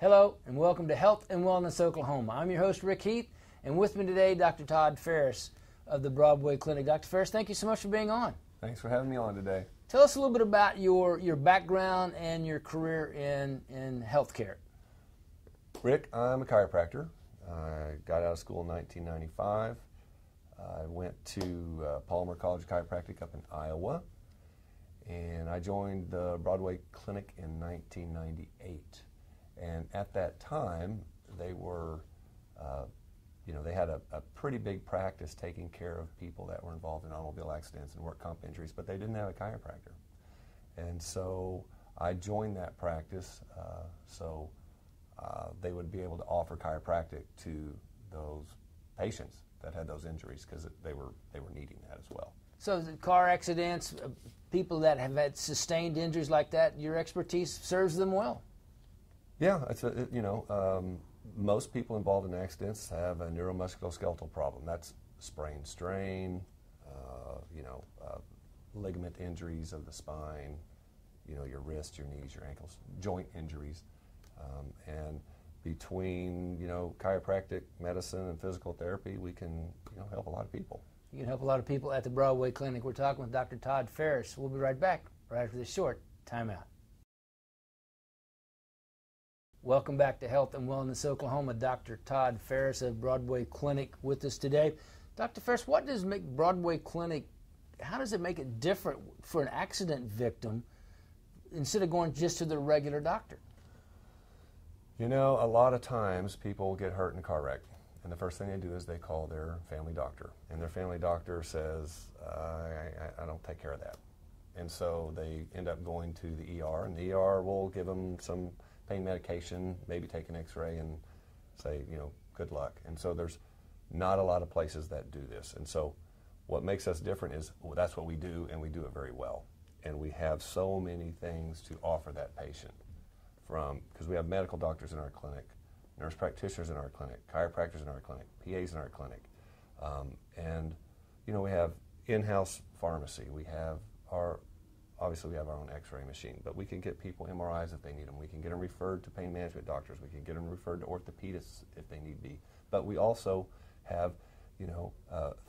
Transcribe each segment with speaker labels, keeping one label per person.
Speaker 1: Hello and welcome to Health and Wellness Oklahoma. I'm your host Rick Heath, and with me today Dr. Todd Farris of the Broadway Clinic. Dr. Farris, thank you so much for being on.
Speaker 2: Thanks for having me on today.
Speaker 1: Tell us a little bit about your background and your career in healthcare.
Speaker 2: Rick, I'm a chiropractor. I got out of school in 1995. I went to Palmer College of Chiropractic up in Iowa, and I joined the Broadway Clinic in 1998. And at that time, they were, they had a pretty big practice taking care of people that were involved in automobile accidents and work comp injuries, but they didn't have a chiropractor. And so I joined that practice so they would be able to offer chiropractic to those patients that had those injuries, because they were needing that as well.
Speaker 1: So the car accidents, people that have had sustained injuries like that, your expertise serves them well.
Speaker 2: Yeah, most people involved in accidents have a neuromusculoskeletal problem. That's sprain, strain, ligament injuries of the spine, your wrists, your knees, your ankles, joint injuries. And between, chiropractic medicine and physical therapy, we can, help a lot of people.
Speaker 1: You can help a lot of people at the Broadway Clinic. We're talking with Dr. Todd Farris. We'll be right back right after this short timeout. Welcome back to Health and Wellness Oklahoma. Dr. Todd Farris of Broadway Clinic with us today. Dr. Farris, what does make Broadway Clinic, how does it make it different for an accident victim instead of going just to the regular doctor?
Speaker 2: A lot of times people get hurt in a car wreck, and the first thing they do is they call their family doctor, and their family doctor says, I don't take care of that. And so they end up going to the ER, and the ER will give them some pain medication, maybe take an x-ray and say, good luck. And so there's not a lot of places that do this. And so what makes us different is that's what we do, and we do it very well. And we have so many things to offer that patient, because we have medical doctors in our clinic, nurse practitioners in our clinic, chiropractors in our clinic, PAs in our clinic. We have in-house pharmacy. Obviously we have our own x-ray machine, but we can get people MRIs if they need them. We can get them referred to pain management doctors. We can get them referred to orthopedists if they need be. But we also have,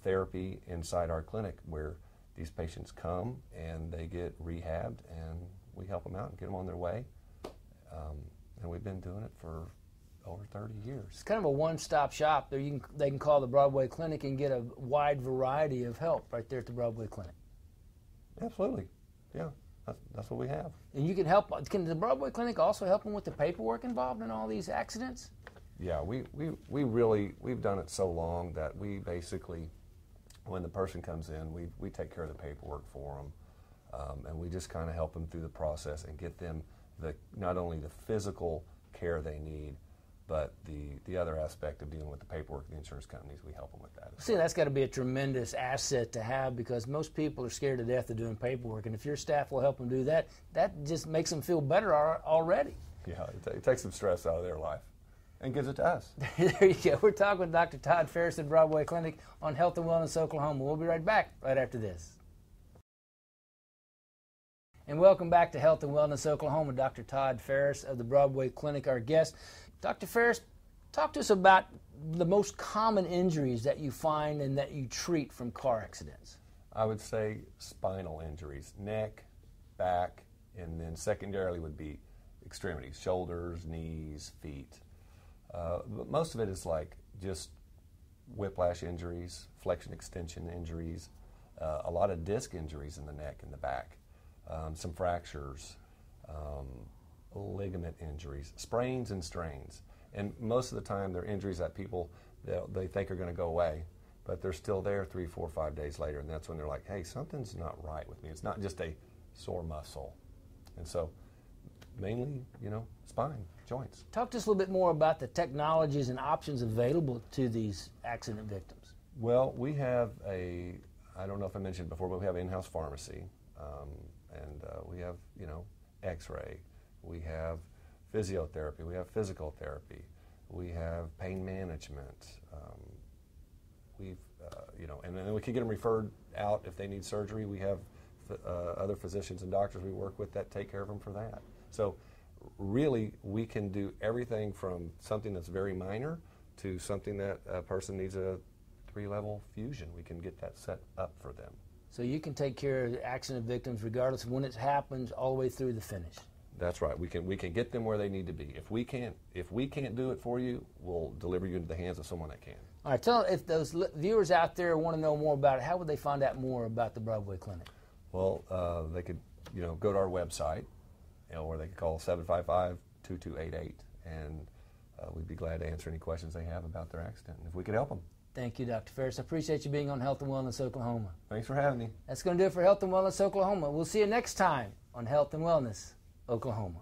Speaker 2: therapy inside our clinic where these patients come and they get rehabbed, and we help them out and get them on their way. And we've been doing it for over 30 years.
Speaker 1: It's kind of a one-stop shop. They can call the Broadway Clinic and get a wide variety of help right there at the Broadway Clinic.
Speaker 2: Absolutely. Yeah, that's what we have.
Speaker 1: And you can help. Can the Broadway Clinic also help them with the paperwork involved in all these accidents?
Speaker 2: Yeah, we've done it so long that we basically, when the person comes in, we take care of the paperwork for them, and we just kind of help them through the process and get them not only the physical care they need, but the other aspect of dealing with the paperwork, the insurance companies, we help them with that.
Speaker 1: See, that's got to be a tremendous asset to have, because most people are scared to death of doing paperwork, and if your staff will help them do that, that just makes them feel better already.
Speaker 2: Yeah, it takes some stress out of their life and gives it to us.
Speaker 1: There you go. We're talking with Dr. Todd Farris at Broadway Clinic on Health and Wellness Oklahoma. We'll be right back right after this. And welcome back to Health and Wellness Oklahoma. Dr. Todd Farris of the Broadway Clinic, our guest. Dr. Farris, talk to us about the most common injuries that you find and that you treat from car accidents.
Speaker 2: I would say spinal injuries, neck, back, and then secondarily would be extremities, shoulders, knees, feet. But most of it is like just whiplash injuries, flexion extension injuries, a lot of disc injuries in the neck and the back, some fractures, ligament injuries, sprains and strains. And most of the time they're injuries that people, they think are going to go away, but they're still there 3, 4, 5 days later, and that's when they're like, hey, something's not right with me. It's not just a sore muscle. And so mainly, spine, joints.
Speaker 1: Talk to us a little bit more about the technologies and options available to these accident victims.
Speaker 2: Well, we have I don't know if I mentioned before, but we have in-house pharmacy, and we have, x-ray. We have physiotherapy, we have physical therapy, we have pain management, and then we can get them referred out if they need surgery. We have other physicians and doctors we work with that take care of them for that. So really, we can do everything from something that's very minor to something that a person needs a 3-level fusion. We can get that set up for them.
Speaker 1: So you can take care of accident victims regardless of when it happens, all the way through the finish.
Speaker 2: That's right. We can get them where they need to be. If we can't do it for you, we'll deliver you into the hands of someone that can.
Speaker 1: All right. Tell if those viewers out there want to know more about it, how would they find out more about the Broadway Clinic?
Speaker 2: Well, they could go to our website, or they could call 755-2288, and we'd be glad to answer any questions they have about their accident, and if we could help them.
Speaker 1: Thank you, Dr. Farris. I appreciate you being on Health and Wellness Oklahoma.
Speaker 2: Thanks for having me.
Speaker 1: That's going to do it for Health and Wellness Oklahoma. We'll see you next time on Health and Wellness Oklahoma.